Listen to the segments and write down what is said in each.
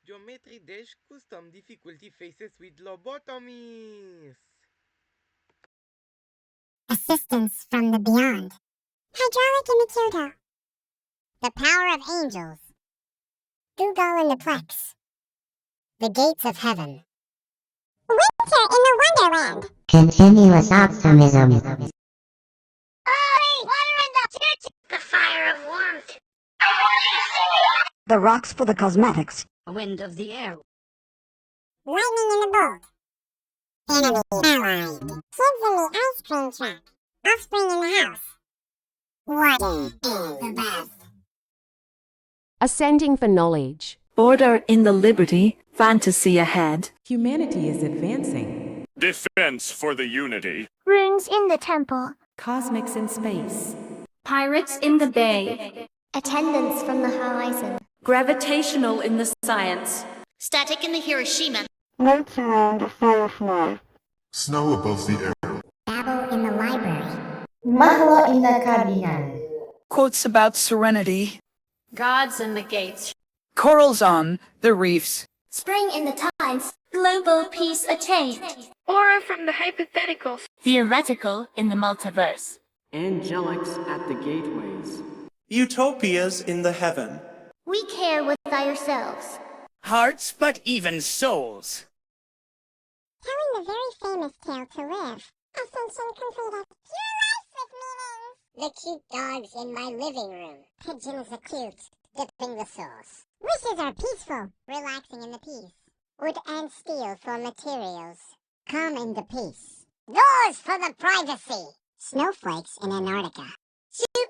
Geometry Dash Custom Difficulty Faces with Lobotomies. Assistance from the beyond. Hydraulic in the Kyoto. The power of angels. Google in the Plex. The gates of heaven. Winter in the Wonderland. Continuous optimism. The fire of warmth. The rocks for the cosmetics. Wind of the air. Lightning in the bolt. Enemy allied. Kids in the ice cream truck. Offspring in the house. Water in the bath. Ascending for knowledge. Order in the liberty. Fantasy ahead. Humanity is advancing. Defense for the unity. Runes in the temple. Cosmics in space. Pirates in the bay. Attendance from the horizon. Gravitational in the science. Static in the Hiroshima. Notes around the firefly. Snow above the air. Babble in the library. Mahlo in the cardinal. Quotes about serenity. Gods in the gates. Corals on the reefs. Spring in the tides. Global peace attained. Aura from the hypotheticals. Theoretical in the multiverse. Angelics at the gateways. Utopias in the heaven. We care with ourselves. Hearts, but even souls. Telling the very famous tale to live. Ascension completed. Pure life with meaning. The cute dogs in my living room. Pigeons are cute, dipping the sauce. Wishes are peaceful, relaxing in the peace. Wood and steel for materials. Calm in the peace. Doors for the privacy. Snowflakes in Antarctica.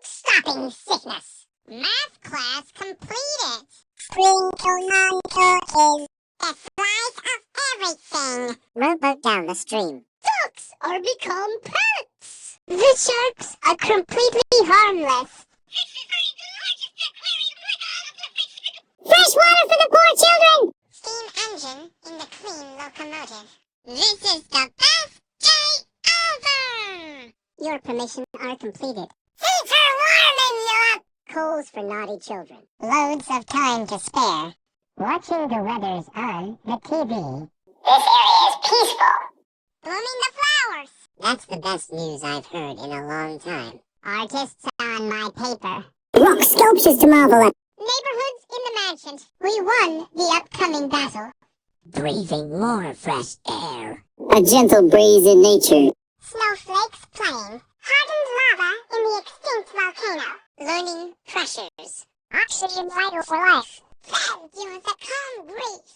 Stopping sickness. Math class completed. Sprinkle non-toys. The flies of everything. Rowboat down the stream. Ducks are become pets. The sharks are completely harmless. Fresh water for the poor children. Steam engine in the clean locomotive. This is the best day ever. Your permission are completed. Heater warming you up. Coals for naughty children. Loads of time to spare. Watching the weathers on the TV. This area is peaceful. Blooming the flowers. That's the best news I've heard in a long time. Artists on my paper. Rock sculptures to marvel at. Neighborhoods in the mansions. We won the upcoming battle. Breathing more fresh air. A gentle breeze in nature. Snowflakes playing. Hardened lava in the extinct volcano. Learning pressures. Oxygen vital for life. Fed you with a calm breeze.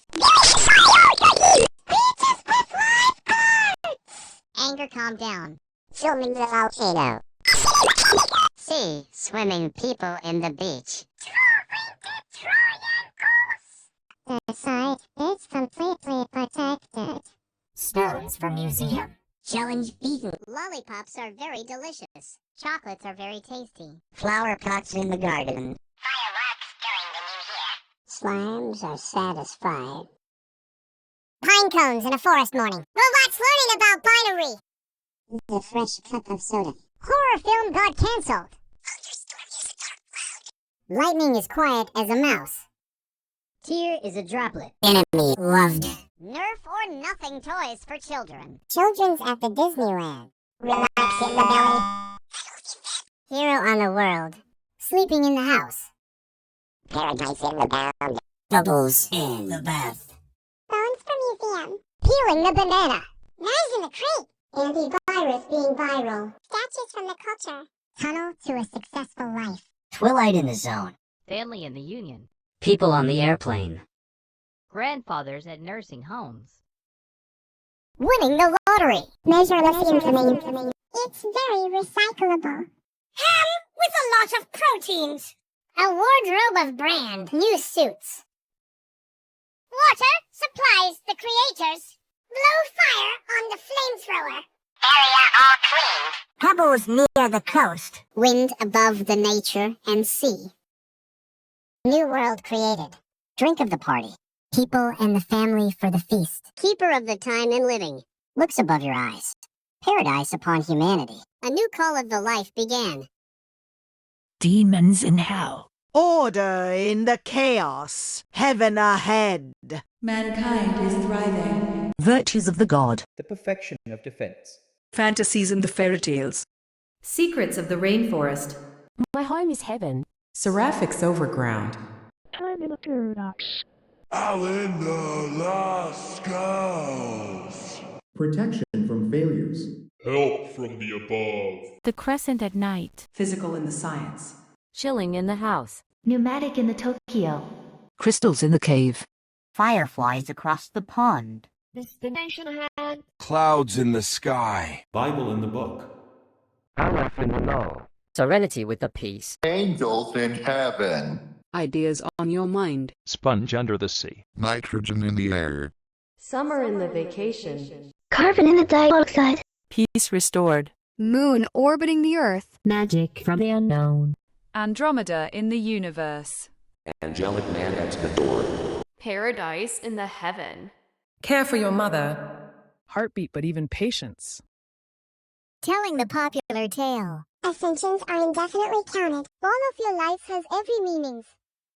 Beaches with lifeguards. Anger calmed down. Filming the volcano. Sea swimming people in the beach. The site is completely protected. Stones from museum. Challenge beaten. Lollipops are very delicious. Chocolates are very tasty. Flower pots in the garden. Fireworks during the new year. Slimes are satisfied. Pine cones in a forest morning. Robots learning about binary. The fresh cup of soda. Horror film got cancelled. Lightning is quiet as a mouse. Tear is a droplet. Enemy loved. Nerf or nothing toys for children. Children's at the Disneyland. Relax in the belly. Hero on the world. Sleeping in the house. Paradise in the bound. Bubbles in the bath. Bones for museum. Peeling the banana. Knives in the crate. Antivirus being viral. Statues from the culture. Tunnel to a successful life. Twilight in the zone. Family in the Union. People on the airplane. Grandfathers at nursing homes. Winning the lottery. Measureless incoming. It's very recyclable. Ham with a lot of proteins. A wardrobe of brand new suits. Water supplies the creators. Blow fire on the flamethrower. Area all clean. Pebbles near the coast. Wind above the nature and sea. New world created. Drink of the party. People and the family for the feast. Keeper of the time and living. Looks above your eyes. Paradise upon humanity. A new call of the life began. Demons in hell. Order in the chaos. Heaven ahead. Mankind is thriving. Virtues of the god. The perfection of defense. Fantasies and the fairy tales. Secrets of the rainforest. My home is heaven. Seraphics overground. Time in a paradox. Alan the Last Skulls. Protection from failures. Help from the above. The crescent at night. Physical in the science. Chilling in the house. Pneumatic in the Tokyo. Crystals in the cave. Fireflies across the pond. Destination ahead. Clouds in the sky. Bible in the book. Aleph in the know. Serenity with a peace. Angels in heaven. Ideas on your mind. Sponge under the sea. Nitrogen in the air. Summer in the vacation. Carbon in the dioxide. Peace restored. Moon orbiting the Earth. Magic from the unknown. Andromeda in the universe. Angelic man at the door. Paradise in the heaven. Care for your mother. Heartbeat, but even patience. Telling the popular tale. Ascensions are indefinitely counted. All of your life has every meaning.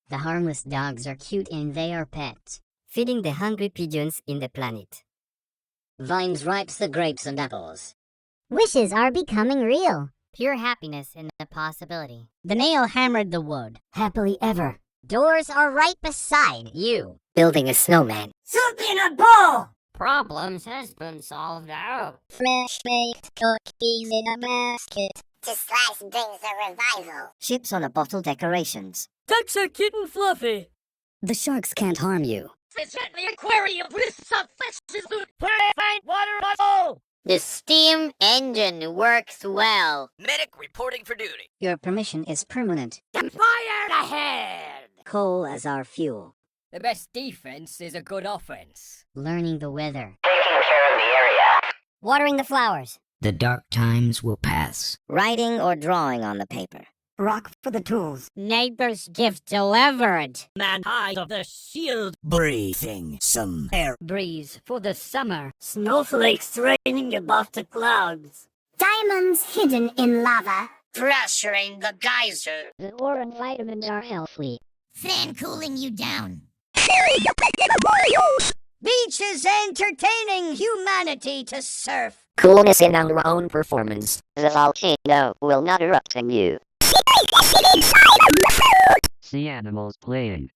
The harmless dogs are cute and they are pets. Feeding the hungry pigeons in the planet. Vines ripes the grapes and apples. Wishes are becoming real. Pure happiness in the possibility. The nail hammered the wood. Happily ever. Doors are right beside you. Building a snowman. Soup in a bowl. Problems has been solved out. Fresh baked cookies in a basket. To slice brings a revival. Ships on a bottle decorations. That's a kitten Fluffy. The sharks can't harm you. Fish at the aquarium with some fishes to find water bottle. The steam engine works well. Medic reporting for duty. Your permission is permanent. Fire ahead. Coal as our fuel. The best defense is a good offense. Learning the weather. Taking care of the area. Watering the flowers. The dark times will pass. Writing or drawing on the paper. Rock for the tools. Neighbor's gift delivered. Mankind of the shield. Breathing some air. Breeze for the summer. Snowflakes raining above the clouds. Diamonds hidden in lava. Pressuring the geyser. The ore and vitamins are healthy. Fan cooling you down. Beach is entertaining humanity to surf. Coolness in our own performance. The volcano will not erupt on you. See animals playing.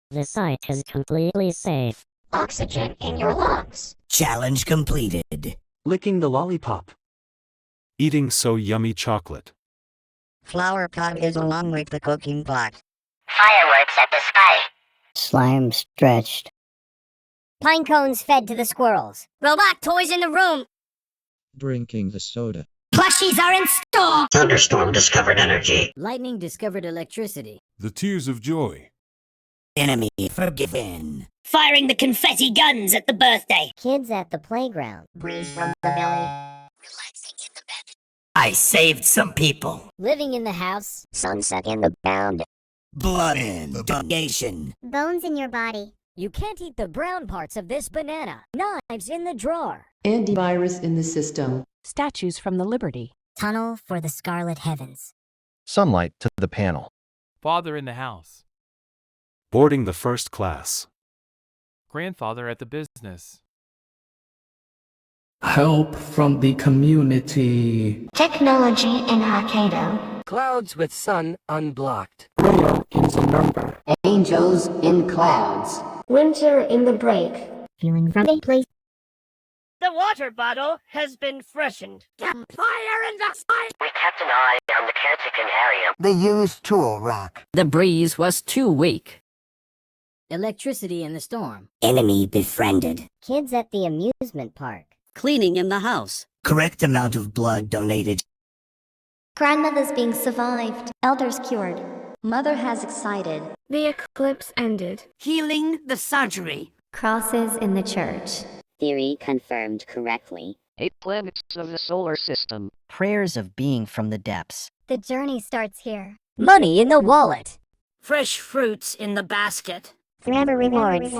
The site is completely safe. Oxygen in your lungs. Challenge completed. Licking the lollipop. Eating so yummy chocolate. Flower pot is along with the cooking pot. Fireworks at the sky. Slime stretched. Pine cones fed to the squirrels. Robot toys in the room. Drinking the soda. Plushies are in store. Thunderstorm discovered energy. Lightning discovered electricity. The tears of joy. Enemy forgiven. Firing the confetti guns at the birthday. Kids at the playground. Breeze from the belly. Relaxing in the bed. I saved some people. Living in the house. Sunset in the pound. Blood in donation. Bones in your body. You can't eat the brown parts of this banana. Knives in the drawer. Antivirus in the system. Statues from the Liberty. Tunnel for the scarlet heavens. Sunlight to the panel. Father in the house. Boarding the first class. Grandfather at the business. Help from the community. Technology in Hokkaido. Clouds with sun unblocked. Rail is a number. Angels in clouds. Winter in the break. Feeling from a place. The water bottle has been freshened. Fire in the sky. We kept an eye on the caretaking area. The used tool rack. The breeze was too weak. Electricity in the storm. Enemy befriended. Kids at the amusement park. Cleaning in the house. Correct amount of blood donated. Grandmother's being survived. Elders cured. Mother has excited. The eclipse ended. Healing the surgery. Crosses in the church. Theory confirmed correctly. 8 planets of the solar system. Prayers of being from the depths. The journey starts here. Money in the wallet. Fresh fruits in the basket. Forever rewards.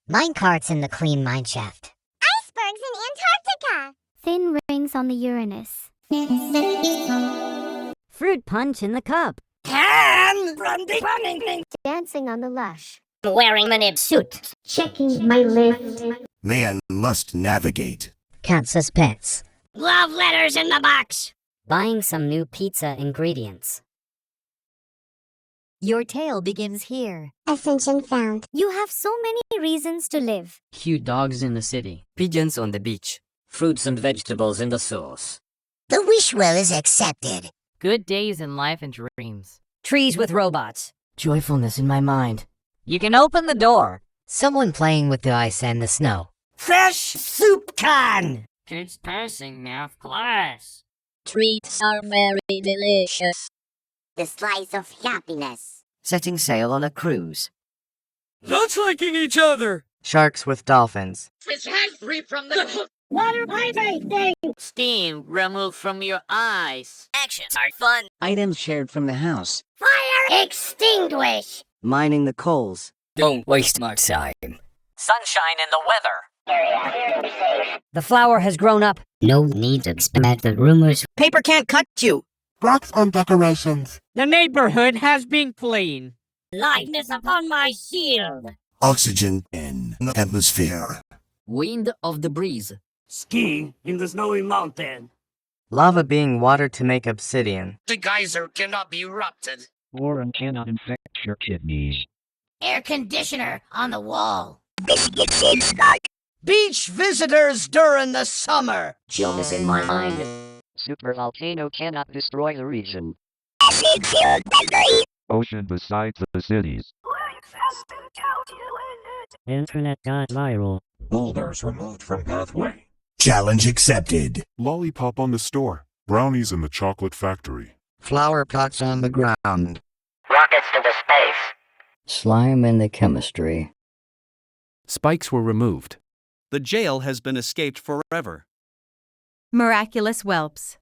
Minecarts in the clean mineshaft. Icebergs in Antarctica. Thin rings on the Uranus. Fruit punch in the cup. Can Brandy running. Dancing on the lush. Wearing my nib suit. Checking my list. Man must navigate. Cats as pets. Love letters in the box. Buying some new pizza ingredients. Your tale begins here. Ascension found. You have so many reasons to live. Cute dogs in the city. Pigeons on the beach. Fruits and vegetables in the sauce. The wish well is accepted. Good days in life and dreams. Trees with robots. Joyfulness in my mind. You can open the door. Someone playing with the ice and the snow. Fresh soup can. Kids passing math class. Treats are very delicious. The slice of happiness. Setting sail on a cruise. Not liking each other. Sharks with dolphins. Fish head free from the water vibrating. Steam removed from your eyes. Actions are fun. Items shared from the house. Fire extinguish. Mining the coals. Don't waste my time. Sunshine in the weather. The flower has grown up. No need to expect the rumors. Paper can't cut you. Props and decorations. The neighborhood has been clean. Lightness upon my shield. Oxygen in the atmosphere. Wind of the breeze. Skiing in the snowy mountain. Lava being watered to make obsidian. The geyser cannot be erupted. Boron cannot infect your kidneys. Air conditioner on the wall. Beach visitors during the summer. Chillness in my mind. Super volcano cannot destroy the region. Ocean besides the cities. Internet got viral. Boulders removed from pathway. Challenge accepted. Lollipop on the store. Brownies in the chocolate factory. Flower pots on the ground. Rockets to the space. Slime in the chemistry. Spikes were removed. The jail has been escaped forever. Miraculous whelps.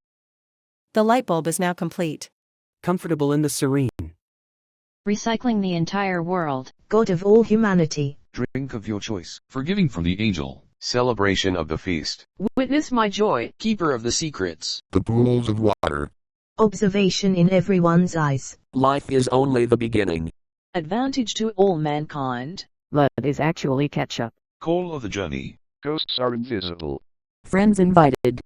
The light bulb is now complete. Comfortable in the serene. Recycling the entire world. God of all humanity. Drink of your choice. Forgiving from the angel. Celebration of the feast. Witness my joy. Keeper of the secrets. The pools of water. Observation in everyone's eyes. Life is only the beginning. Advantage to all mankind. Blood is actually ketchup. Call of the journey. Ghosts are invisible. Friends invited.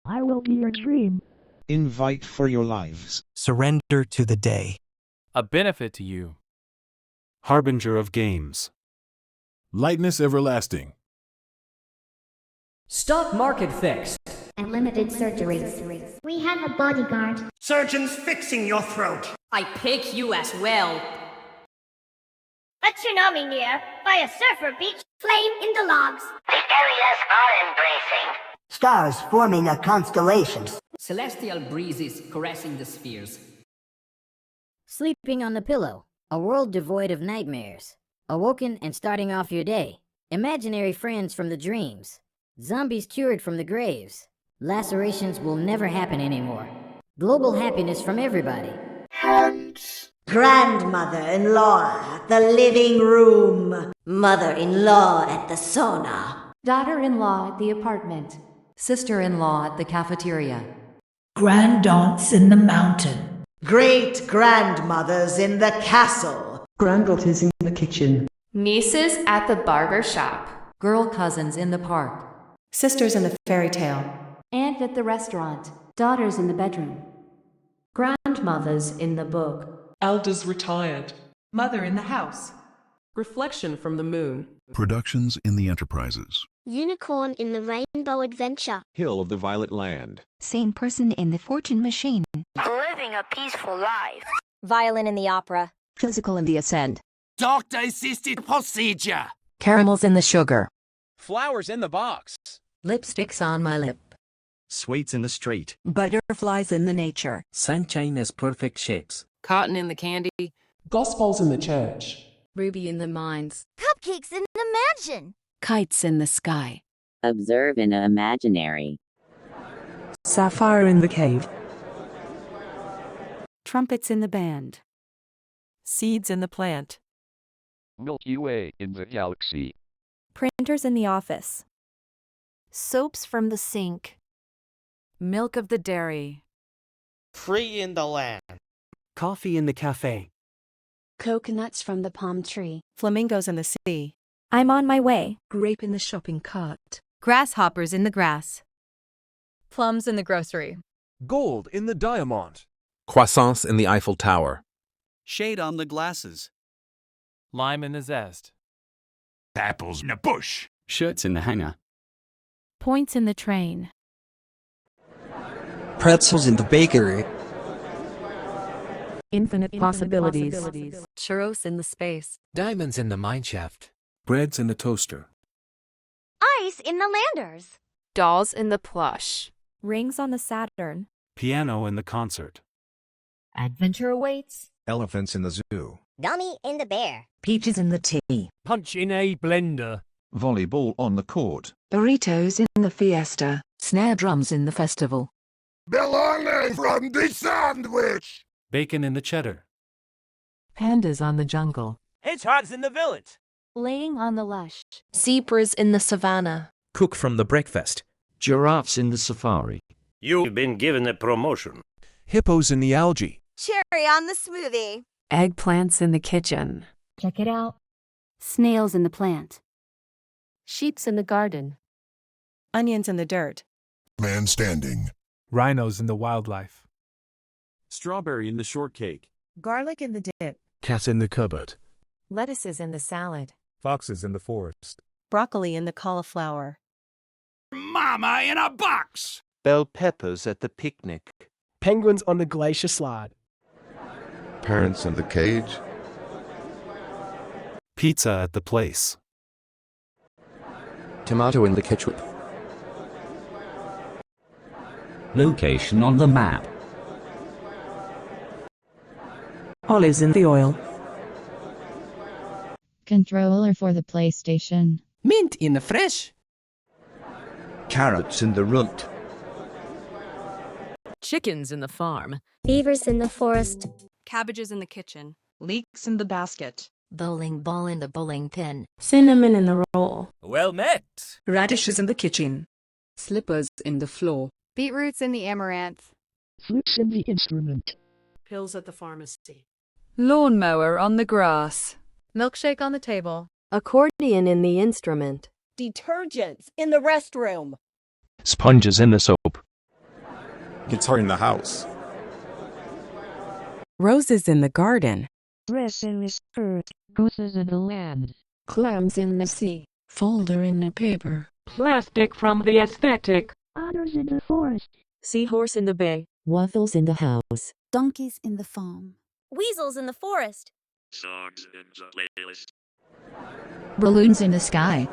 I will be your dream. Invite for your lives. Surrender to the day. A benefit to you. Harbinger of games. Lightness everlasting. Stock market fixed. Unlimited surgeries. We have a bodyguard. Surgeons fixing your throat. I pick you as well. A tsunami near, by a surfer beach, flame in the logs. The areas are embracing. Stars forming a constellation. Celestial breezes caressing the spheres. Sleeping on the pillow. A world devoid of nightmares. Awoken and starting off your day. Imaginary friends from the dreams. Zombies cured from the graves. Lacerations will never happen anymore. Global happiness from everybody. Grandmother-in-law at the living room. Mother-in-law at the sauna. Daughter-in-law at the apartment. Sister-in-law at the cafeteria. Grandaunts in the mountain. Great-grandmothers in the castle. Granddaughters in the kitchen. Nieces at the barber shop. Girl cousins in the park. Sisters in the fairy tale. Aunt at the restaurant. Daughters in the bedroom. Grandmothers in the book. Elders retired. Mother in the house. Reflection from the moon. Productions in the enterprises. Unicorn in the Rainbow Adventure. Hill of the Violet Land. Same person in the fortune machine. Living a peaceful life. Violin in the opera. Physical in the ascent. Doctor-assisted procedure. Caramels in the sugar. Flowers in the box. Lipsticks on my lip. Sweets in the street. Butterflies in the nature. Sunshine as perfect shapes. Cotton in the candy. Gospels in the church. Ruby in the mines. Cupcakes in the mansion. Kites in the sky. Observe in the imaginary. Sapphire in the cave. Trumpets in the band. Seeds in the plant. Milky Way in the galaxy. Printers in the office. Soaps from the sink. Milk of the dairy. Free in the land. Coffee in the cafe. Coconuts from the palm tree. Flamingos in the sea. I'm on my way. Grape in the shopping cart. Grasshoppers in the grass. Plums in the grocery. Gold in the diamond. Croissants in the Eiffel Tower. Shade on the glasses. Lime in the zest. Apples in a bush. Shirts in the hanger. Points in the train. Pretzels in the bakery. Infinite possibilities. Churros in the space. Diamonds in the mineshaft. Breads in the toaster. Ice in the landers. Dolls in the plush. Rings on the Saturn. Piano in the concert. Adventure awaits. Elephants in the zoo. Dummy in the bear. Peaches in the tea. Punch in a blender. Volleyball on the court. Burritos in the fiesta. Snare drums in the festival. Belonging from the sandwich. Bacon in the cheddar. Pandas on the jungle. Hedgehogs in the village. Laying on the lush. Zebras in the savannah. Cook from the breakfast. Giraffes in the safari. You've been given a promotion. Hippos in the algae. Cherry on the smoothie. Eggplants in the kitchen. Check it out. Snails in the plant. Sheeps in the garden. Onions in the dirt. Man standing. Rhinos in the wildlife. Strawberry in the shortcake. Garlic in the dip. Cat in the cupboard. Lettuces in the salad. Foxes in the forest. Broccoli in the cauliflower. Mama in a box. Bell peppers at the picnic. Penguins on the glacier slide. Parents in the cage. Pizza at the place. Tomato in the ketchup. Location on the map. Olives in the oil. Controller for the PlayStation. Mint in the fresh. Carrots in the runt. Chickens in the farm. Beavers in the forest. Cabbages in the kitchen. Leeks in the basket. Bowling ball in the bowling pin. Cinnamon in the roll. Well met. Radishes in the kitchen. Slippers in the floor. Beetroots in the amaranth. Flutes in the instrument. Pills at the pharmacy. Lawnmower on the grass. Milkshake on the table. Accordion in the instrument. Detergents in the restroom. Sponges in the soap. Guitar in the house. Roses in the garden. Dress in the skirt. Gooses in the land. Clams in the sea. Folder in the paper. Plastic from the aesthetic. Otters in the forest. Seahorse in the bay. Waffles in the house. Donkeys in the farm. Weasels in the forest. Songs in the playlist. Balloons in the sky.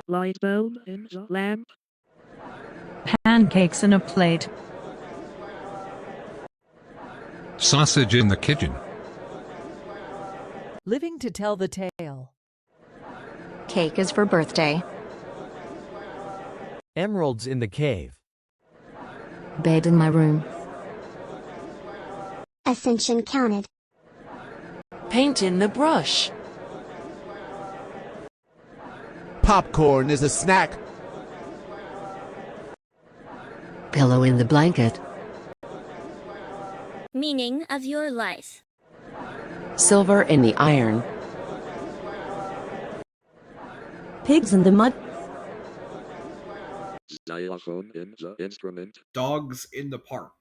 Light bulb in the lamp. Pancakes in a plate. Sausage in the kitchen. Living to tell the tale. Cake is for birthday. Emeralds in the cave. Bed in my room. Ascension counted. Paint in the brush. Popcorn is a snack. Pillow in the blanket. Meaning of your life. Silver in the iron. Pigs in the mud. Xylophone in the instrument. Dogs in the park.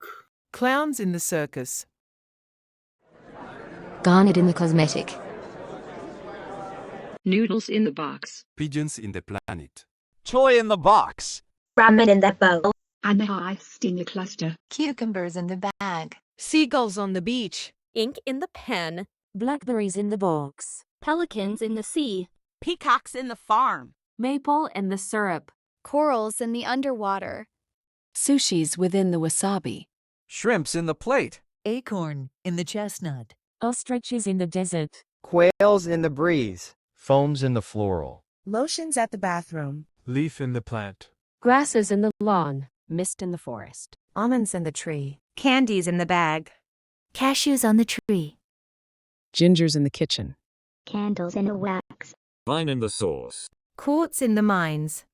Clowns in the circus. Garnet in the cosmetic. Noodles in the box. Pigeons in the planet. Toy in the box. Ramen in that bowl. Amethyst in the cluster. Cucumbers in the bag. Seagulls on the beach. Ink in the pen. Blackberries in the box. Pelicans in the sea. Peacocks in the farm. Maple in the syrup. Corals in the underwater. Sushis within the wasabi. Shrimps in the plate. Acorn in the chestnut. Ostriches in the desert. Quails in the breeze. Foams in the floral. Lotions at the bathroom. Leaf in the plant. Grasses in the lawn. Mist in the forest. Almonds in the tree. Candies in the bag. Cashews on the tree. Gingers in the kitchen. Candles in the wax. Vine in the sauce. Quartz in the mines.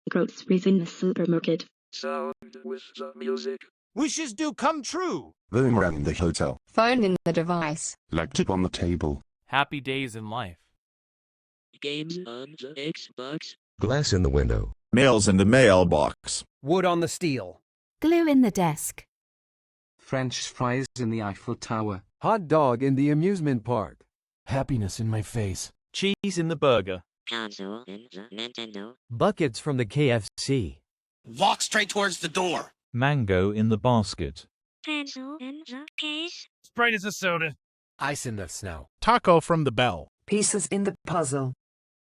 Groceries in the supermarket. Sound with the music. Wishes do come true. Boomerang in the hotel. Phone in the device. Laptop on the table. Happy days in life. Games on the Xbox. Glass in the window. Mails in the mailbox. Wood on the steel. Glue in the desk. French fries in the Eiffel Tower. Hot dog in the amusement park. Happiness in my face. Cheese in the burger. Console in the Nintendo. Buckets from the KFC. Walk straight towards the door. Mango in the basket. Pencil in the case. Sprite is a soda. Ice in the snow. Taco from the bell. Pieces in the puzzle.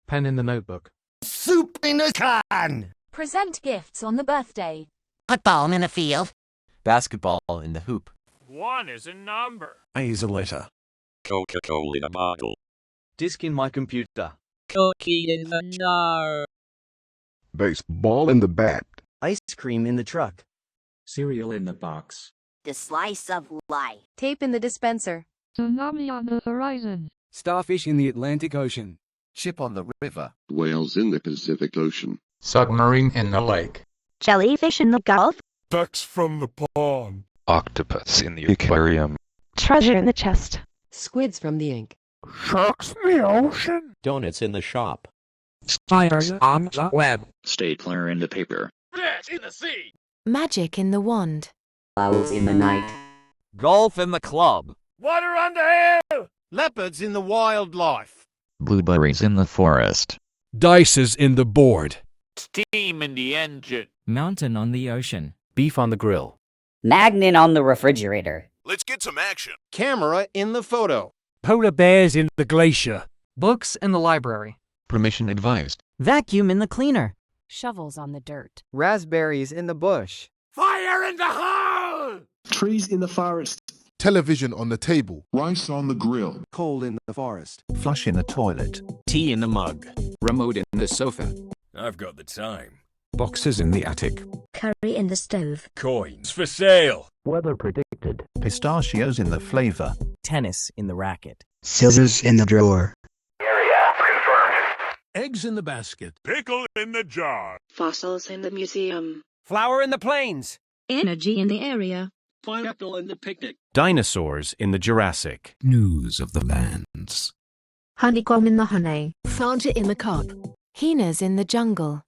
Pen in the notebook. Soup in a can. Present gifts on the birthday. Football in the field. Basketball in the hoop. 1 is a number. A is a letter. Coca-Cola in a bottle. Disk in my computer. Cookie in the jar. Baseball in the bat. Ice cream in the truck. Cereal in the box. The slice of life. Tape in the dispenser. Tsunami on the horizon. Starfish in the Atlantic Ocean. Ship on the river. Whales in the Pacific Ocean. Submarine in the lake. Jellyfish in the Gulf. Ducks from the pond. Octopus in the aquarium. Treasure in the chest. Squids from the ink. Sharks in the ocean. Donuts in the shop. Spiders on the web. Stapler in the paper. Rats in the sea. Magic in the wand. Owls in the night. Golf in the club. Water on the hill. Leopards in the wildlife. Blueberries in the forest. Dices in the board. Steam in the engine. Mountain on the ocean. Beef on the grill. Magnet on the refrigerator. Let's get some action. Camera in the photo. Polar bears in the glacier. Books in the library. Permission advised. Vacuum in the cleaner. Shovels on the dirt. Raspberries in the bush. Fire in the hole. Trees in the forest. Television on the table. Rice on the grill. Coal in the forest. Flush in the toilet. Tea in the mug. Remote in the sofa. I've got the time. Boxes in the attic. Curry in the stove. Coins for sale. Weather predicted. Pistachios in the flavor. Tennis in the racket. Scissors in the drawer. Area confirmed. Eggs in the basket. Pickle in the jar. Fossils in the museum. Flower in the plains. Energy in the area. Pineapple in the picnic. Dinosaurs in the Jurassic. News of the lands. Honeycomb in the honey. Fanta in the cup. Hyenas in the jungle.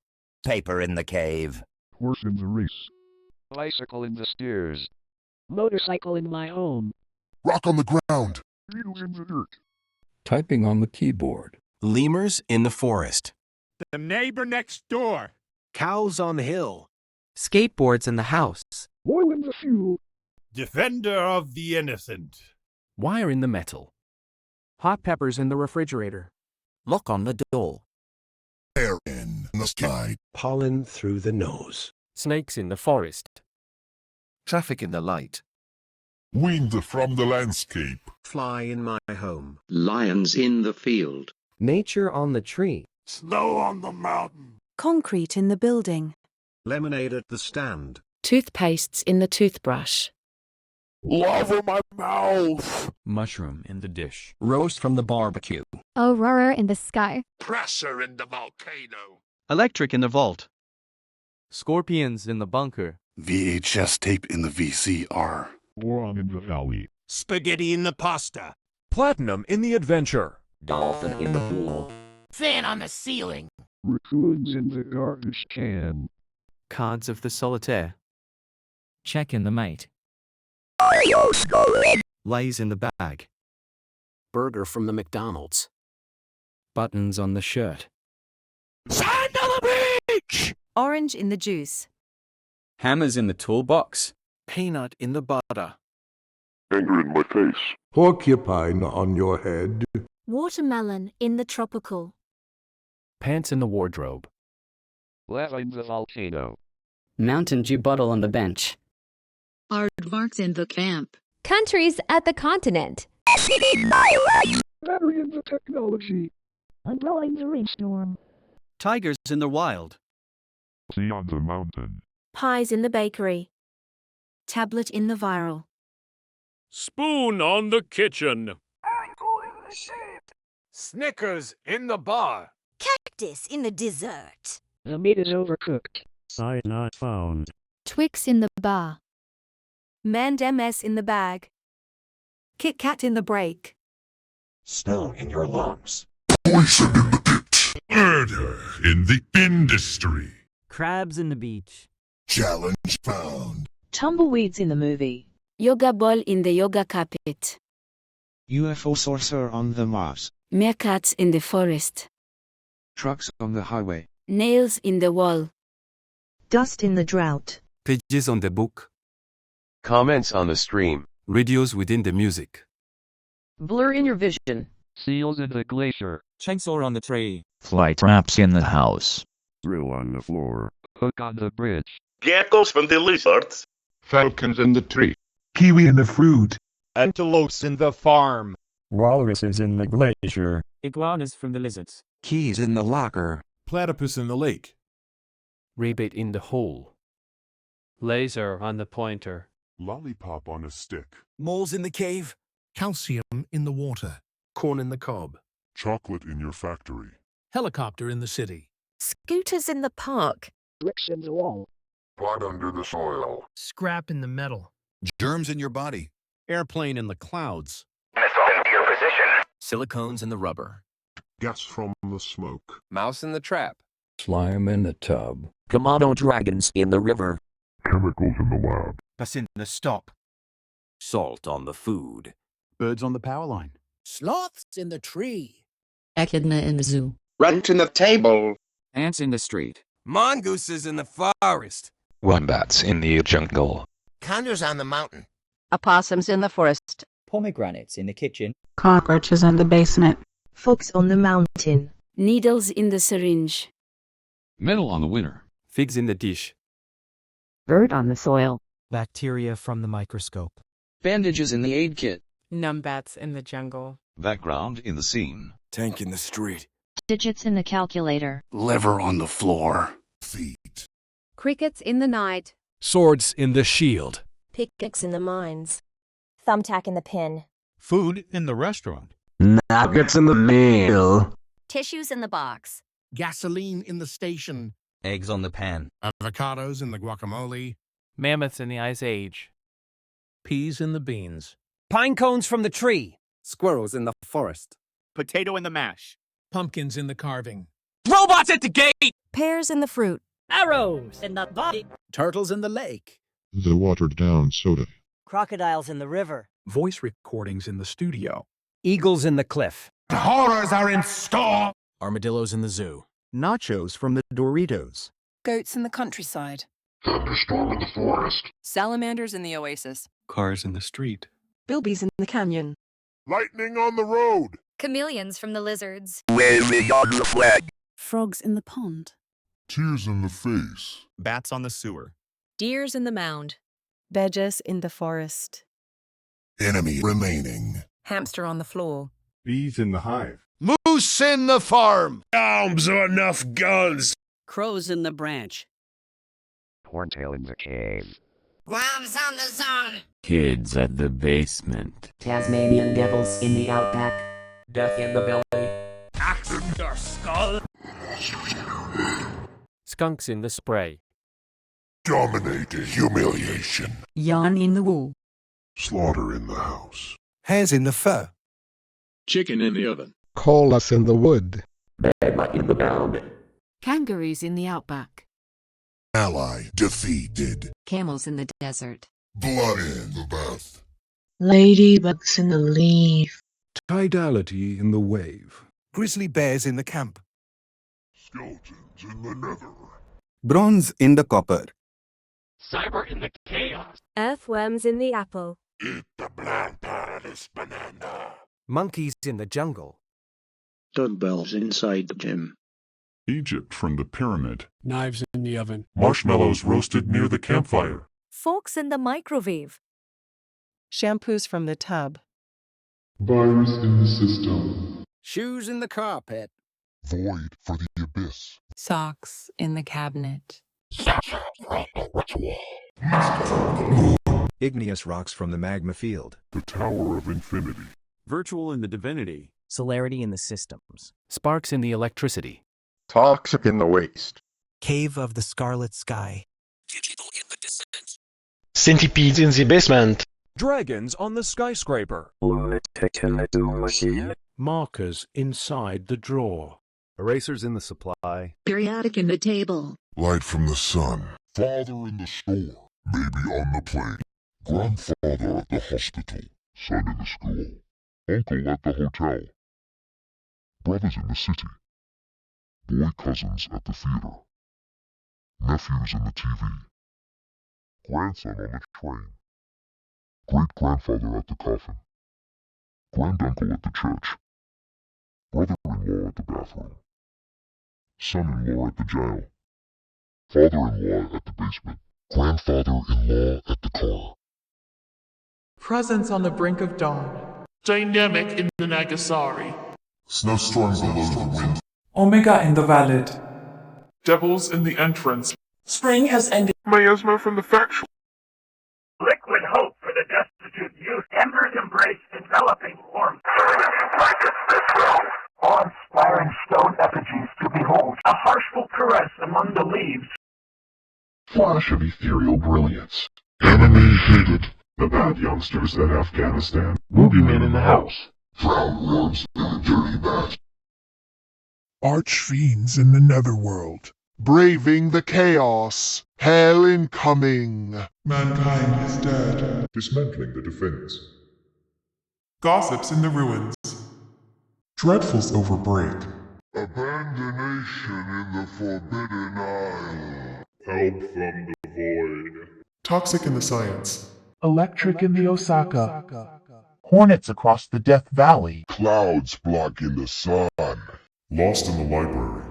Paper in the cave. Horse in the race. Bicycle in the stairs. Motorcycle in my home. Rock on the ground. Needles in the dirt. Typing on the keyboard. Lemurs in the forest. The neighbor next door. Cows on the hill. Skateboards in the house. Oil in the fuel. Defender of the innocent. Wire in the metal. Hot peppers in the refrigerator. Lock on the door. Air in the sky. Pollen through the nose. Snakes in the forest. Traffic in the light. Wind from the landscape. Fly in my home. Lions in the field. Nature on the tree. Snow on the mountain. Concrete in the building. Lemonade at the stand. Toothpastes in the toothbrush. Lava my mouth. Mushroom in the dish. Roast from the barbecue. Aurora in the sky. Pressure in the volcano. Electric in the vault. Scorpions in the bunker. VHS tape in the VCR. War in the valley. Spaghetti in the pasta. Platinum in the adventure. Dolphin in the pool. Fan on the ceiling. Raccoons in the garbage can. Cards of the solitaire. Check in the mate. Lays in the bag. Burger from the McDonald's. Buttons on the shirt. Sand on the beach! Orange in the juice. Hammers in the toolbox. Peanut in the butter. Anger in my face. Porcupine on your head. Watermelon in the tropical. Pants in the wardrobe. Lava in the volcano. Mountain Dew bottle on the bench. Aardvarks in the camp. Countries at the continent. Battery in the technology. Umbrella in the rainstorm. Tigers in the wild. Sea on the mountain. Pies in the bakery. Tablet in the viral. Spoon on the kitchen. Ankle in the shade. Snickers in the bar. Cactus in the dessert. The meat is overcooked. Sign not found. Twix in the bar. Mand MS in the bag. Kit Kat in the break. Snow in your lungs. Poison in the pit. Murder in the industry. Crabs in the beach. Challenge found. Tumbleweeds in the movie. Yoga ball in the yoga carpet. UFO saucer on the Mars. Meerkats in the forest. Trucks on the highway. Nails in the wall. Dust in the drought. Pages on the book. Comments on the stream. Radios within the music. Blur in your vision. Seals in the glacier. Chainsaw on the tree. Fly traps in the house. Drill on the floor. Hook on the bridge. Geckos from the lizards. Falcons in the tree. Kiwi in the fruit. Antelopes in the farm. Walruses in the glacier. Iguanas from the lizards. Keys in the locker. Platypus in the lake. Rabbit in the hole. Laser on the pointer. Lollipop on a stick. Moles in the cave. Calcium in the water. Corn in the cob. Chocolate in your factory. Helicopter in the city. Scooters in the park. Bricks in the wall. Blood under the soil. Scrap in the metal. Germs in your body. Airplane in the clouds. Missile into your position. Silicones in the rubber. Gas from the smoke. Mouse in the trap. Slime in the tub. Komodo dragons in the river. Chemicals in the lab. Bus in the stop. Salt on the food. Birds on the power line. Sloths in the tree. Echidna in the zoo. Rent in the table. Ants in the street. Mongooses in the forest. Wombats in the jungle. Condors on the mountain. Opossums in the forest. Pomegranates in the kitchen. Cockroaches in the basement. Fox on the mountain. Needles in the syringe. Metal on the winter. Figs in the dish. Bird on the soil. Bacteria from the microscope. Bandages in the aid kit. Numbats in the jungle. Background in the scene. Tank in the street. Digits in the calculator. Liver on the floor. Feet. Crickets in the night. Swords in the shield. Pickaxe in the mines. Thumbtack in the pin. Food in the restaurant. Nuggets in the meal. Tissues in the box. Gasoline in the station. Eggs on the pan. Avocados in the guacamole. Mammoths in the Ice Age. Peas in the beans. Pine cones from the tree. Squirrels in the forest. Potato in the mash. Pumpkins in the carving. Robots at the gate! Pears in the fruit. Arrows in the body. Turtles in the lake. The watered down soda. Crocodiles in the river. Voice recordings in the studio. Eagles in the cliff. The horrors are in store. Armadillos in the zoo. Nachos from the Doritos. Goats in the countryside. Thunderstorm in the forest. Salamanders in the oasis. Cars in the street. Bilbies in the canyon. Lightning on the road. Chameleons from the lizards. Wave me on the flag. Frogs in the pond. Tears in the face. Bats on the sewer. Deers in the mound. Badgers in the forest. Enemy remaining. Hamster on the floor. Bees in the hive. Moose in the farm. Arms are enough guns. Crows in the branch. Horntail in the cave. Worms on the zone. Kids at the basement. Tasmanian devils in the outback. Death in the belly. Axe in your skull. Skunks in the spray. Dominated humiliation. Yarn in the wool. Slaughter in the house. Hares in the fur. Chicken in the oven. Call us in the wood. Bama in the mound. Kangaroos in the outback. Ally defeated. Camels in the desert. Blood in the bath. Ladybugs in the leaf. Tidality in the wave. Grizzly bears in the camp. Skeletons in the nether. Bronze in the copper. Cyber in the chaos. Earthworms in the apple. Eat the bland paradise banana. Monkeys in the jungle. Dumbbells inside the gym. Egypt from the pyramid. Knives in the oven. Marshmallows roasted near the campfire. Forks in the microwave. Shampoos from the tub. Virus in the system. Shoes in the carpet. Void for the abyss. Socks in the cabinet. Igneous rocks from the magma field. The Tower of Infinity. Virtual in the divinity. Celerity in the systems. Sparks in the electricity. Toxic in the waste. Cave of the scarlet sky. Digital in the descent. Centipedes in the basement. Dragons on the skyscraper. Markers inside the drawer. Erasers in the supply. Periodic in the table. Light from the sun. Father in the store. Baby on the plane. Grandfather at the hospital. Son in the school. Uncle at the hotel. Brothers in the city. Boy cousins at the theater. Nephews in the TV. Grandson on the train. Great-grandfather at the coffin. Granduncle at the church. Brother-in-law at the bathroom. Son-in-law at the jail. Father-in-law at the basement. Grandfather-in-law at the car. Presence on the brink of dawn. Dynamic in the Nagasari. Snowstorm below the wind. Omega in the valid. Devils in the entrance. Spring has ended. Miasma from the factual. Liquid hope for the destitute youth. Embers embrace enveloping warmth. Awe-inspiring stone effigies to behold. A harshful caress among the leaves. Flash of ethereal brilliance. Enemy hated. The bad youngsters at Afghanistan. Boogeyman in the house. Drowned worms in the dirty bat. Archfiends in the netherworld. Braving the chaos. Hell incoming. Mankind is dead. Dismantling the defense. Gossips in the ruins. Dreadfuls overbreak. Abandonation in the Forbidden Isle. Help from the void. Toxic in the science. Electric in the Osaka. Hornets across the Death Valley. Clouds blocking the sun. Lost in the library.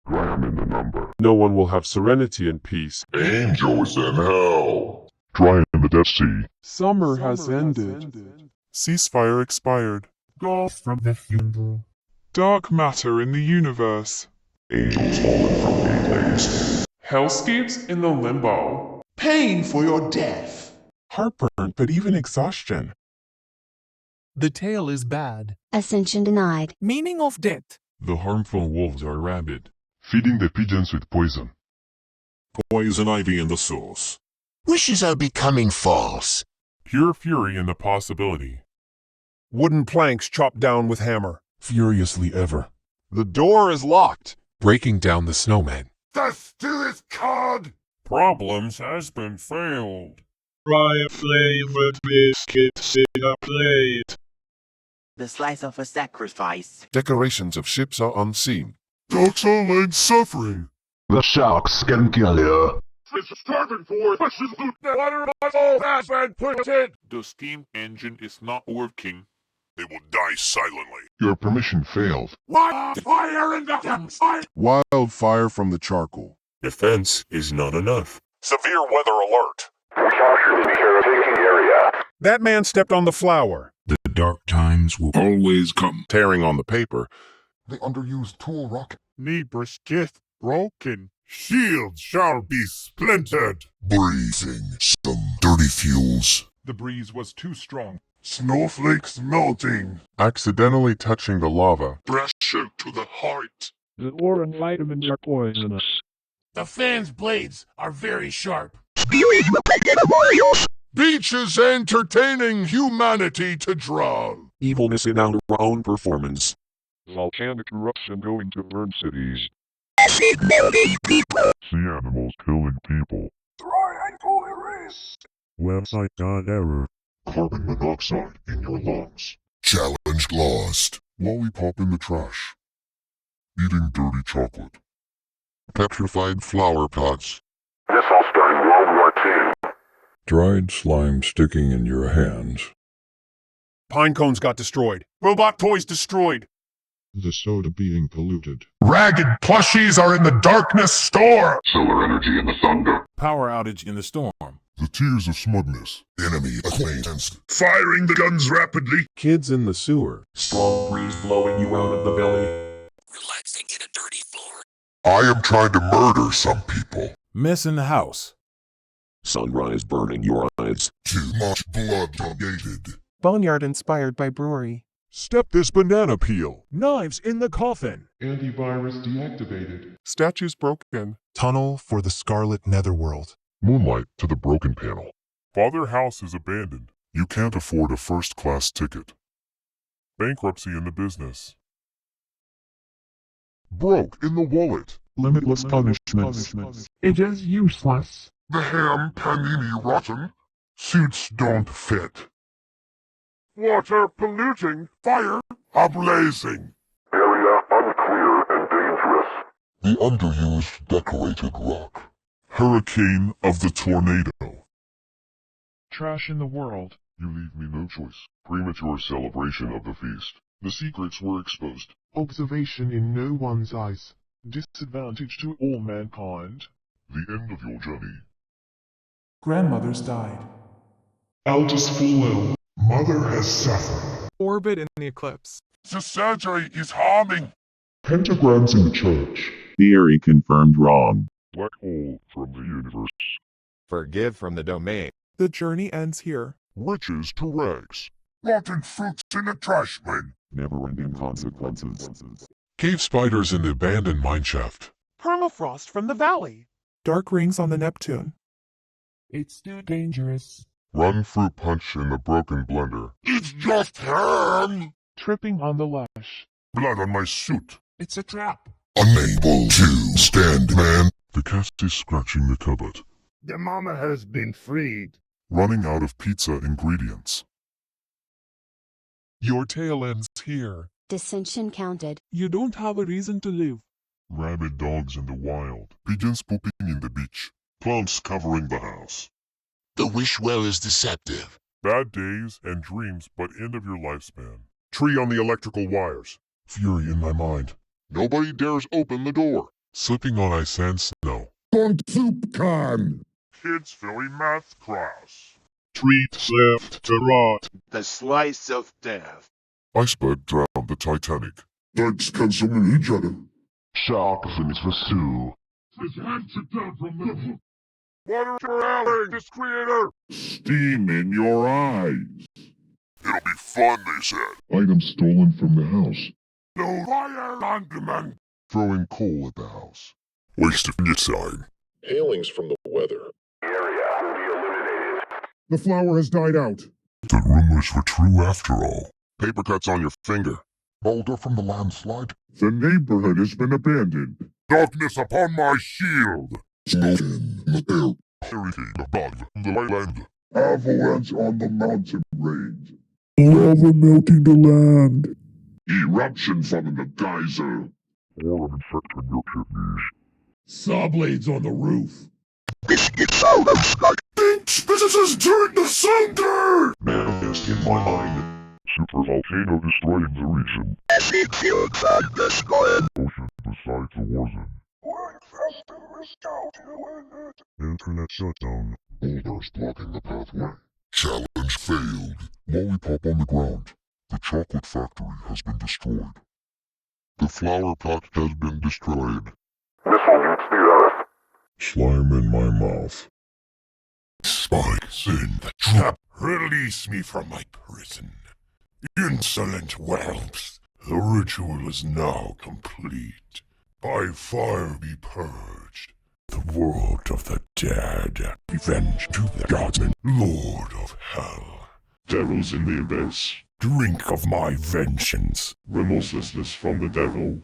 Gram in the number. No one will have serenity and peace. Angels in hell. Dry in the Dead Sea. Summer has ended. Ceasefire expired. Golf from the funeral. Dark matter in the universe. Angels fallen from gateways. Hellscapes in the limbo. Pain for your death. Heartburn, but even exhaustion. The tale is bad. Ascension denied. Meaning of death. The harmful wolves are rabid. Feeding the pigeons with poison. Poison ivy in the sauce. Wishes are becoming false. Pure fury in the possibility. Wooden planks chopped down with hammer. Furiously ever. The door is locked. Breaking down the snowman. The stew is cod! Problems has been failed. Fry flavored biscuits in a plate. The slice of a sacrifice. Decorations of ships are unseen. Dogs are laying suffering. The sharks can kill you. It's starving for precious loot. The water bottle has been put in. The steam engine is not working. They will die silently. Your permission failed. Wildfire in the campsite. Wildfire from the charcoal. Defense is not enough. Severe weather alert. Capture the caretaking area. That man stepped on the flower. The dark times will always come. Tearing on the paper. The underused tool rocket. Neighbor's gift broken. Shields shall be splintered. Breathing some dirty fuels. The breeze was too strong. Snowflakes melting. Accidentally touching the lava. Pressure to the heart. The ore and vitamins are poisonous. The fan's blades are very sharp. Beach is entertaining humanity to drown. Evilness in our own performance. Volcanic eruption going to burn cities. Sea animals killing people. triangle erased. Website got error. Carbon monoxide in your lungs. Challenge lost. Lollipop in the trash. Eating dirty chocolate. Petrified flower pots. This all started World War II. Dried slime sticking in your hands. Pine cones got destroyed. Robot toys destroyed. The soda being polluted. Ragged plushies are in the darkness store. Solar energy in the thunder. Power outage in the storm. The tears of smugness. Enemy acquaintance. Firing the guns rapidly. Kids in the sewer. Strong breeze blowing you out of the belly. Relaxing in a dirty floor. I am trying to murder some people. Mess in the house. Sunrise burning your eyes. Too much blood donated. Boneyard inspired by brewery. Step this banana peel. Knives in the coffin. Antivirus deactivated. Statues broken. Tunnel for the Scarlet Netherworld. Moonlight to the broken panel. Father house is abandoned. You can't afford a first-class ticket. Bankruptcy in the business. Broke in the wallet. Limitless punishments. It is useless. The ham panini rotten. Suits don't fit. Water polluting. Fire ablazing. Area unclear and dangerous. The underused decorated rock. Hurricane of the tornado. Trash in the world. You leave me no choice. Premature celebration of the feast. The secrets were exposed. Observation in no one's eyes. Disadvantage to all mankind. The end of your journey. Grandmother's died. Eldest fall ill. Mother has suffered. Orbit in the eclipse. The surgery is harming. Pentagrams in the church. Theory confirmed wrong. Black hole from the universe. Forgive from the domain. The journey ends here. Riches to rags. Rotten fruits in a trash bin. Never-ending consequences. Cave spiders in the abandoned mineshaft. Permafrost from the valley. Dark rings on the Neptune. It's too dangerous. Run fruit punch in the broken blender. It's just ham! Tripping on the lash. Blood on my suit. It's a trap. Unable to stand, man. The cat is scratching the cupboard. The mama has been freed. Running out of pizza ingredients. Your tail ends here. Dissension counted. You don't have a reason to live. Rabid dogs in the wild. Pigeons pooping in the beach. Plants covering the house. The wish well is deceptive. Bad days and dreams, but end of your lifespan. Tree on the electrical wires. Fury in my mind. Nobody dares open the door. Slipping on ice and snow. On soup can. Kids filling math class. Treat left to rot. The slice of death. Iceberg drowned the Titanic. Dykes consuming each other. Shark fins pursue. His hand took down from the... Water surrounding this creator! Steam in your eyes. It'll be fun, they said. Items stolen from the house. No fire on demand. Throwing coal at the house. Waste of your time. Hailings from the weather. Area will be eliminated. The flower has died out. The rumors were true after all. Paper cuts on your finger. Boulder from the landslide. The neighborhood has been abandoned. Darkness upon my shield. Smoke in the air. Hurricane above the land. Avalanche on the mountain range. Lava melting the land. Eruption from the geyser. Worm infecting your kidneys. Saw blades on the roof. Biscuits out of sky. Thinks businesses turn to cinder. Manifest in my mind. Super volcano destroying the region. Acid fumes on the sky. Ocean beside the war zone. Internet shutdown. Boulders blocking the pathway. Challenge failed. Lollipop on the ground. The chocolate factory has been destroyed. The flower pot has been destroyed. Missile nukes the Earth. Slime in my mouth. Spikes in the trap. Release me from my prison. Insolent whelps. The ritual is now complete. By fire be purged. The world of the dead. Revenge to the gods and Lord of Hell. Devils in the abyss. Drink of my vengeance. Remorselessness from the devil.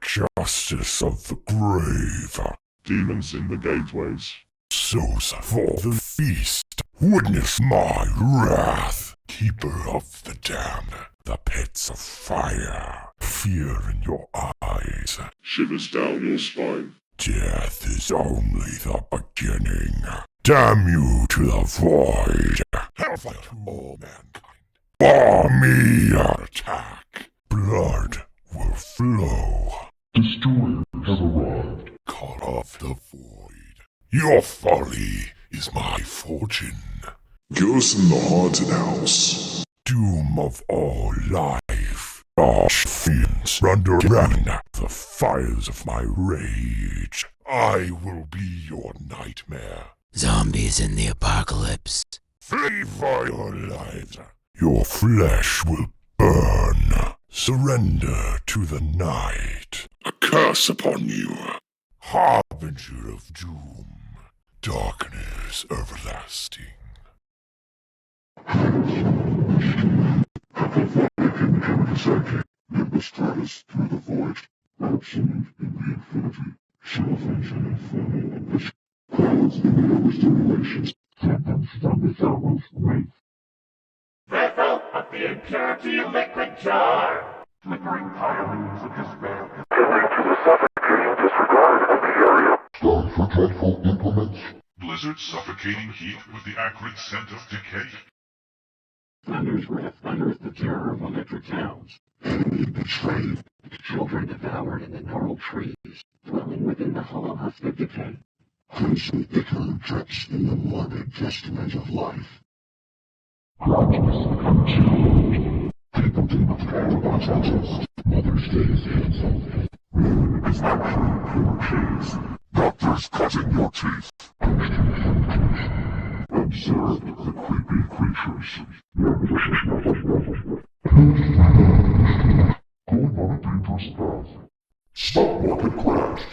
Justice of the grave. Demons in the gateways. Souls for the feast. Witness my wrath. Keeper of the damned. The pits of fire. Fear in your eyes. Shivers down your spine. Death is only the beginning. Damn you to the void. Hellfire to all mankind. Bar me attack. Blood will flow. Destroyer has arrived. Call off the void. Your folly is my fortune. Curse in the haunted house. Doom of all life. Arch fiends underrun the fires of my rage. I will be your nightmare. Zombies in the apocalypse. Flee for your lives. Your flesh will burn. Surrender to the night. A curse upon you. Harbinger of doom. Darkness everlasting. Vessel of the impurity liquid jar. Flickering hirelings of despair. Tending to the suffocating disregard of the area. Time for dreadful implements. Blizzard suffocating heat with the acrid scent of decay. Thunder's wrath utters the terror of electric sounds. Enemy betrayed. Children devoured in the gnarled trees, dwelling within the hollow husk of decay. Crimson ichor drips in the morbid testament of life. Mother's Day is canceled. Moon is now showing your cheese. Doctors cutting your teeth. Observe the creepy creatures. Going on a dangerous path. Stock market crash.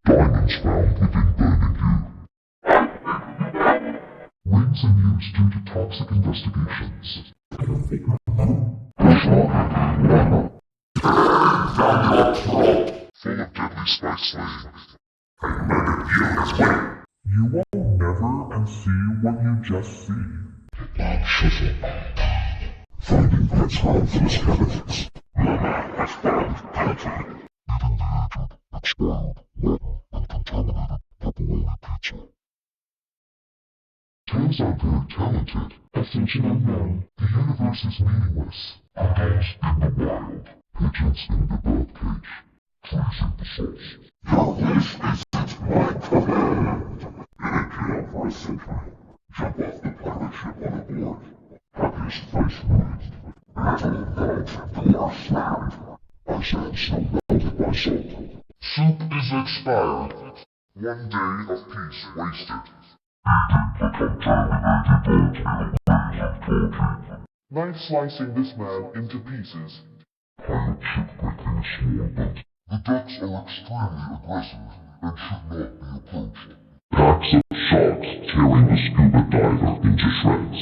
Diamonds found within burning you. Rings in use due to toxic investigations. Full of deadly spice slaves. You will never unsee what you just see. Finding Prince harmful skeletons. Has found penetrated. Even the aged, expired, rotten, and contaminated pepperoni pizza. Tales are very talented. Ascension unknown. The universe is meaningless. Animals in the wild. Pigeons in the birdcage. Trees in the sauce. Your wish isn't my command. Inhale for a century. Jump off the pirate ship on a board. Happiest face raised. Metal melt, door slammed. Ice and snow melted by salt. Soup is expired. 1 day of peace wasted. Knife slicing this man into pieces. Pirate ship breaking a small boat. The decks are extremely aggressive and should not be approached. Packs of sharks tearing the scuba diver into shreds.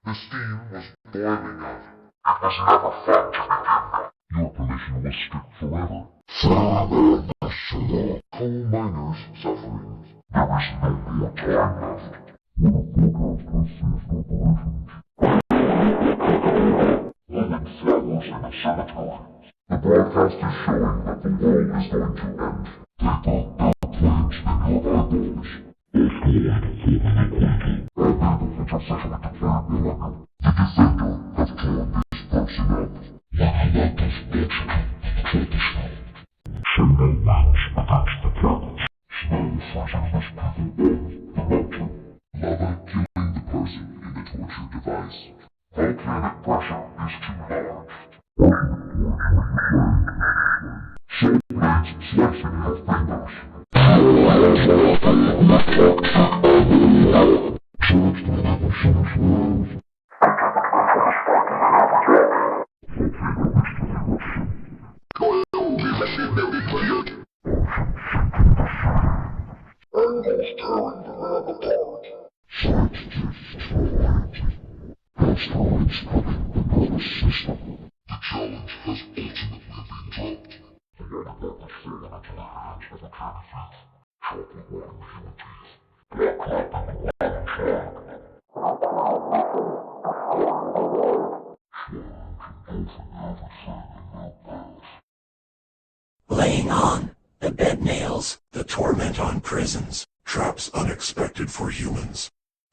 The steam was boiling out. It was never fun to begin. Your permission was strict forever. Coal miners suffering. There is no more time left. One of broadcast has ceased operations. Holding flowers in a cemetery. The broadcast is showing that the world is going to end. Paper, airplanes, and your eyeballs. Both go on to form an equator. I made a intercession with the third millennium. The defender have torn this person up. Mahalanta's bullshit. Traditional. Single mouse against the planet. Snow flashing this people off the mountain. Lava killing the person in the torture device. Volcanic pressure is too large. Soul blades slicing your fingers. Charged with evolution's rules. Animals tearing the land apart. Science tests variety. Asteroids cutting the nervous system. The challenge has ultimately been dropped. The water bug has fallen into the hands of a tiny thief. Chocolate water human teeth. Black crap and the wild flag. Laying on, the bed nails, the torment on prisons, traps unexpected for humans.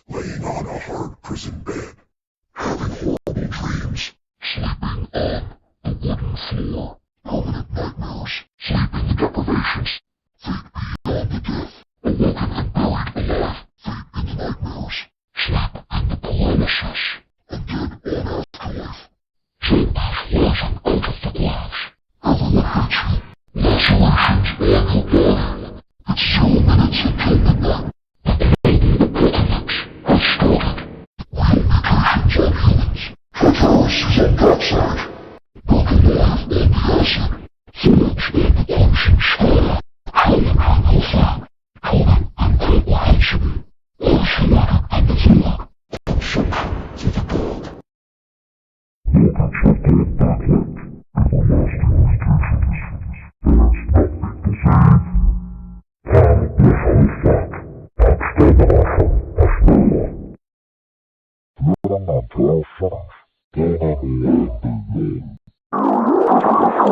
Laying on a hard prison bed, having horrible dreams, sleeping on the wooden floor, permanent nightmares, sleeping deprivations, fate beyond the death, awoken and buried alive, fate in the nightmares, sleep in the paralysis, and dead on afterlife. Zombies rising out of the graves. Everyone hates you. Lacerations on your body. It's 0 minutes until midnight. The global apocalypse has started. We only I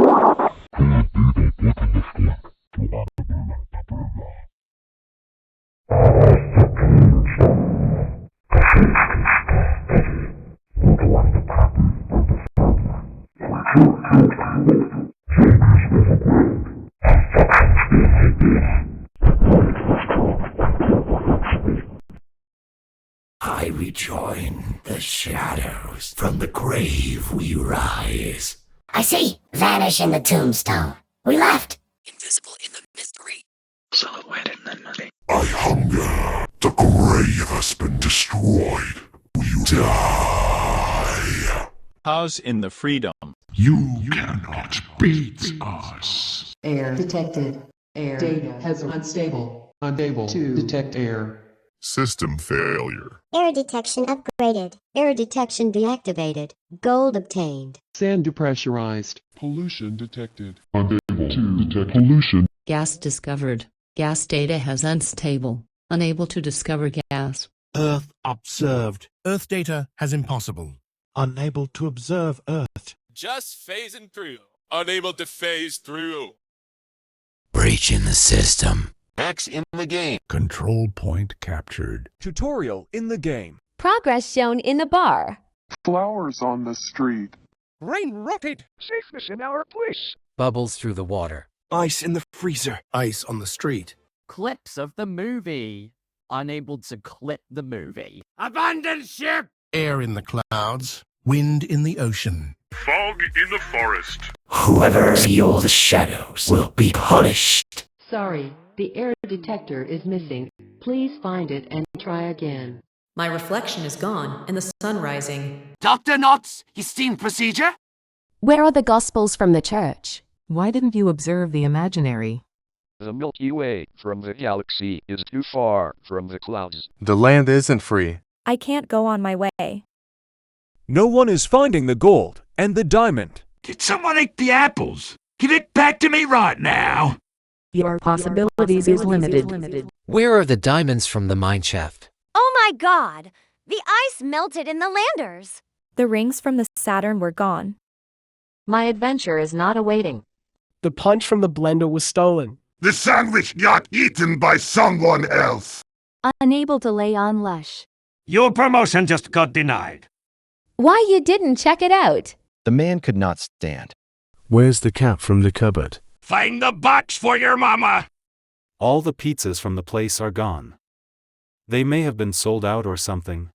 rejoin the shadows. From the grave we rise. I see. Vanish in the tombstone. We left. Invisible in the mystery. Silhouetted in the nothing. I hunger. The grave has been destroyed. You die. House in the freedom. You cannot beat us. Air detected. Air data has unstable. Unable to detect air. System failure. Air detection upgraded. Air detection deactivated. Gold obtained. Sand depressurized. Pollution detected. Unable to detect pollution. Gas discovered. Gas data has unstable. Unable to discover gas. Earth observed. Earth data has impossible. Unable to observe Earth. Just phasing through. Unable to phase through. Breach in the system. X in the game. Control point captured. Tutorial in the game. Progress shown in the bar. Flowers on the street. Rain rotted. Safeness in our place. Bubbles through the water. Ice in the freezer. Ice on the street. Clips of the movie. Unable to clip the movie. Abandoned ship. Air in the clouds. Wind in the ocean. Fog in the forest. Whoever steals the shadows will be punished. Sorry, the air detector is missing. Please find it and try again. My reflection is gone and the sun rising. Dr. Knotts, you seen procedure? Where are the Gospels from the church? Why didn't you observe the imaginary? The Milky Way from the galaxy is too far from the clouds. The land isn't free. I can't go on my way. No one is finding the gold and the diamond. Did someone eat the apples? Give it back to me right now. Your possibilities is limited. Where are the diamonds from the mine shaft? Oh my god! The ice melted in the landers. The rings from the Saturn were gone. My adventure is not awaiting. The punch from the blender was stolen. The sandwich got eaten by someone else. Unable to lay on Lush. Your promotion just got denied. Why you didn't check it out? The man could not stand. Where's the cat from the cupboard? Find the box for your mama. All the pizzas from the place are gone. They may have been sold out or something.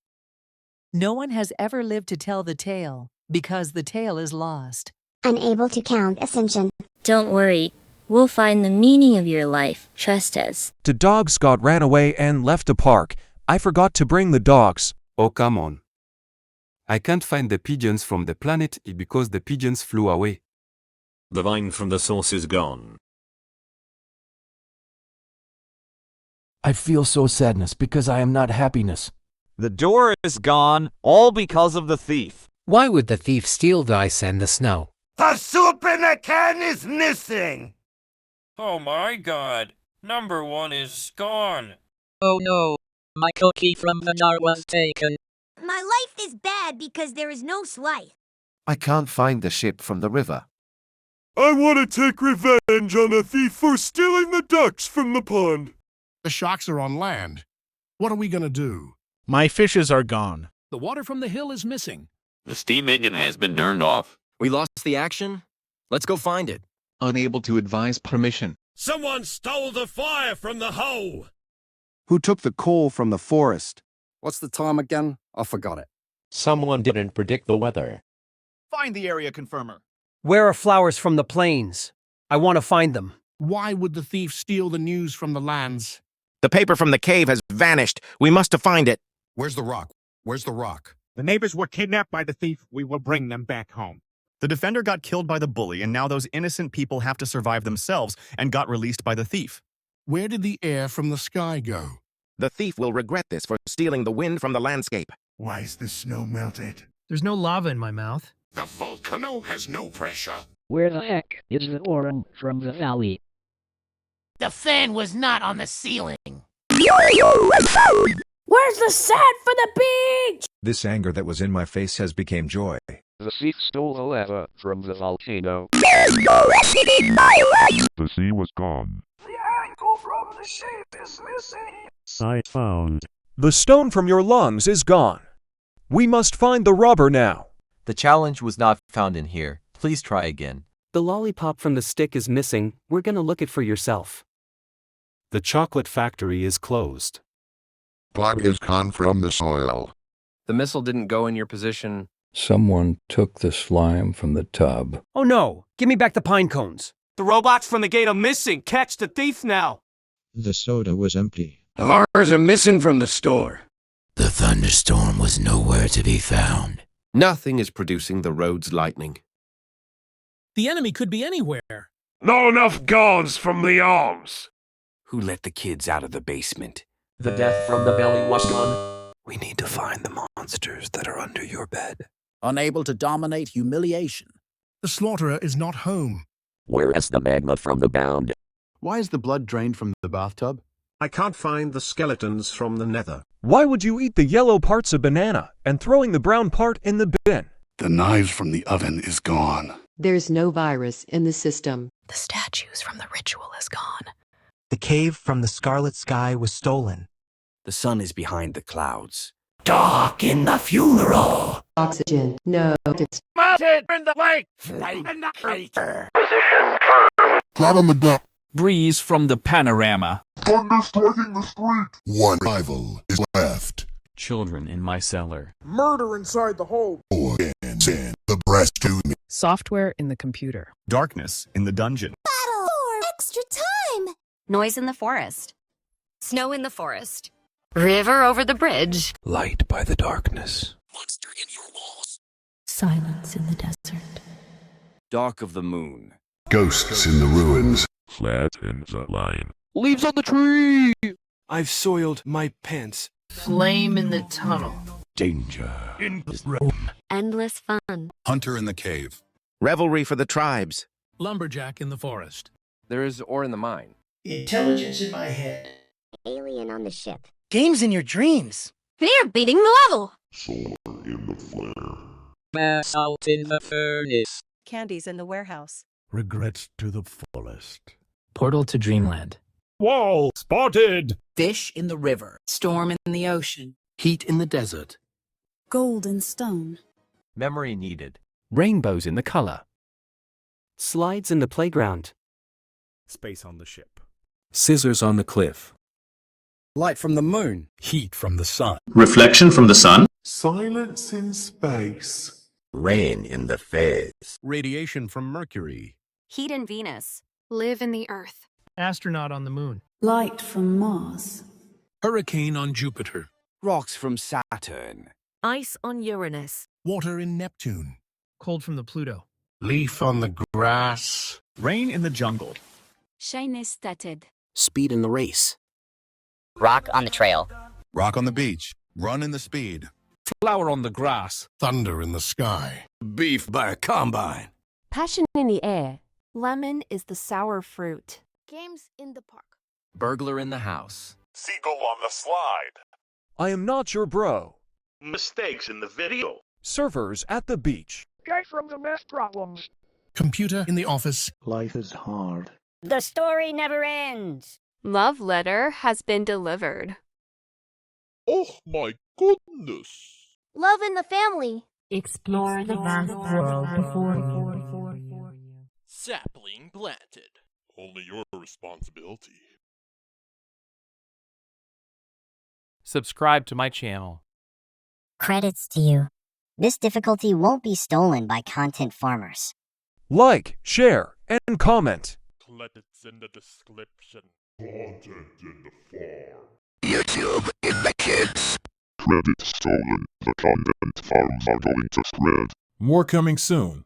No one has ever lived to tell the tale, because the tale is lost. Unable to count Ascension. Don't worry. We'll find the meaning of your life. Trust us. The dogs ran away and left the park. I forgot to bring the dogs. Oh, come on. I can't find the pigeons from the planet because the pigeons flew away. The vine from the source is gone. I feel so sadness because I am not happiness. The door is gone, all because of the thief. Why would the thief steal the ice and the snow? The soup in the can is missing. Oh my god. Number 1 is gone. Oh no. My cookie from the jar was taken. My life is bad because there is no Slice. I can't find the ship from the river. I want to take revenge on a thief for stealing the ducks from the pond. The sharks are on land. What are we gonna do? My fishes are gone. The water from the hill is missing. The steam engine has been turned off. We lost the action? Let's go find it. Unable to advise permission. Someone stole the fire from the hoe. Who took the coal from the forest? What's the time again? I forgot it. Someone didn't predict the weather. Find the area confirmer. Where are flowers from the plains? I want to find them. Why would the thief steal the news from the lands? The paper from the cave has vanished. We must find it. Where's the rock? Where's the rock? The neighbors were kidnapped by the thief. We will bring them back home. The defender got killed by the bully, and now those innocent people have to survive themselves and got released by the thief. Where did the air from the sky go? The thief will regret this for stealing the wind from the landscape. Why is the snow melted? There's no lava in my mouth. The volcano has no pressure. Where the heck is the orange from the valley? The fan was not on the ceiling. Where's the sand for the beach? This anger that was in my face has become joy. The thief stole a lever from the volcano. The sea was gone. The ankle from the ship is missing. Site found. The stone from your lungs is gone. We must find the robber now. The challenge was not found in here. Please try again. The lollipop from the stick is missing. We're gonna look it for yourself. The chocolate factory is closed. Blood is gone from the soil. The missile didn't go in your position. Someone took the slime from the tub. Oh no! Give me back the pine cones! The robots from the gate are missing. Catch the thief now. The soda was empty. The bars are missing from the store. The thunderstorm was nowhere to be found. Nothing is producing the road's lightning. The enemy could be anywhere. Not enough guards from the arms. Who let the kids out of the basement? The death from the belly was gone. We need to find the monsters that are under your bed. Unable to dominate humiliation. The slaughterer is not home. Where is the magma from the bound? Why is the blood drained from the bathtub? I can't find the skeletons from the nether. Why would you eat the yellow parts of banana and throwing the brown part in the bin? The knives from the oven is gone. There's no virus in the system. The statues from the ritual is gone. The cave from the scarlet sky was stolen. The sun is behind the clouds. Dark in the funeral. Oxygen. No. Mounted in the lake. Flame in the crater. Position firm. Flat on the deck. Breeze from the panorama. Thunder striking the street. One rival is left. Children in my cellar. Murder inside the hole. Send the breast to me. Software in the computer. Darkness in the dungeon. Battle for extra time. Noise in the forest. Snow in the forest. River over the bridge. Light by the darkness. Monster in your walls. Silence in the desert. Dark of the moon. Ghosts in the ruins. Flat in the line. Leaves on the tree. I've soiled my pants. Flame in the tunnel. Danger in the room. Endless fun. Hunter in the cave. Revelry for the tribes. Lumberjack in the forest. There is ore in the mine. Intelligence in my head. Alien on the ship. Games in your dreams. Fear beating the level. Solar in the flare. Basalt in the furnace. Candies in the warehouse. Regrets to the fullest. Portal to dreamland. Wall spotted. Fish in the river. Storm in the ocean. Heat in the desert. Gold and stone. Memory needed. Rainbows in the color. Slides in the playground. Space on the ship. Scissors on the cliff. Light from the moon. Heat from the sun. Reflection from the sun. Silence in space. Rain in the face. Radiation from Mercury. Heat in Venus. Live in the earth. Astronaut on the moon. Light from Mars. Hurricane on Jupiter. Rocks from Saturn. Ice on Uranus. Water in Neptune. Cold from the Pluto. Leaf on the grass. Rain in the jungle. Shine started. Speed in the race. Rock on the trail. Rock on the beach. Run in the speed. Flower on the grass. Thunder in the sky. Beef by a combine. Passion in the air. Lemon is the sour fruit. Games in the park. Burglar in the house. Seagull on the slide. I am not your bro. Mistakes in the video. Surfers at the beach. Guy from the math problems. Computer in the office. Life is hard. The story never ends. Love letter has been delivered. Oh my goodness. Love in the family. Explore the vast world before you. Sapling planted. Only your responsibility. Subscribe to my channel. Credits to you. This difficulty won't be stolen by content farmers. Like, share, and comment. Credits in the description. Content in the farm. YouTube in the kids. Credits stolen. The content farms are going to spread. More coming soon.